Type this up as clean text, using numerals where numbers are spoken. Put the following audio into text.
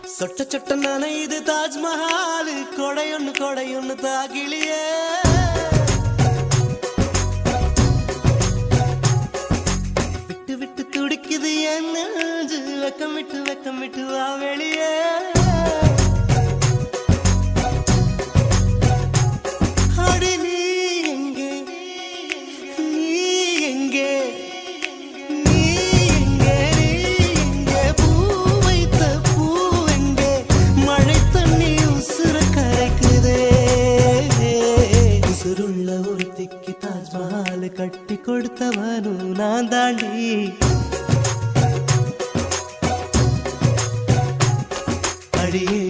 சொட்ட சொட்ட நனையுது தாஜ்மஹால் கொடையொன்னு தாகிலியே விட்டு விட்டு துடிக்குது என் நெஞ்சு வெக்கம் விட்டு வா வெளியே அடி நீ எங்கே நீ எங்கே தாஜ்மஹால் கட்டி கொடுத்தவனும் நான் தாண்டி அடியே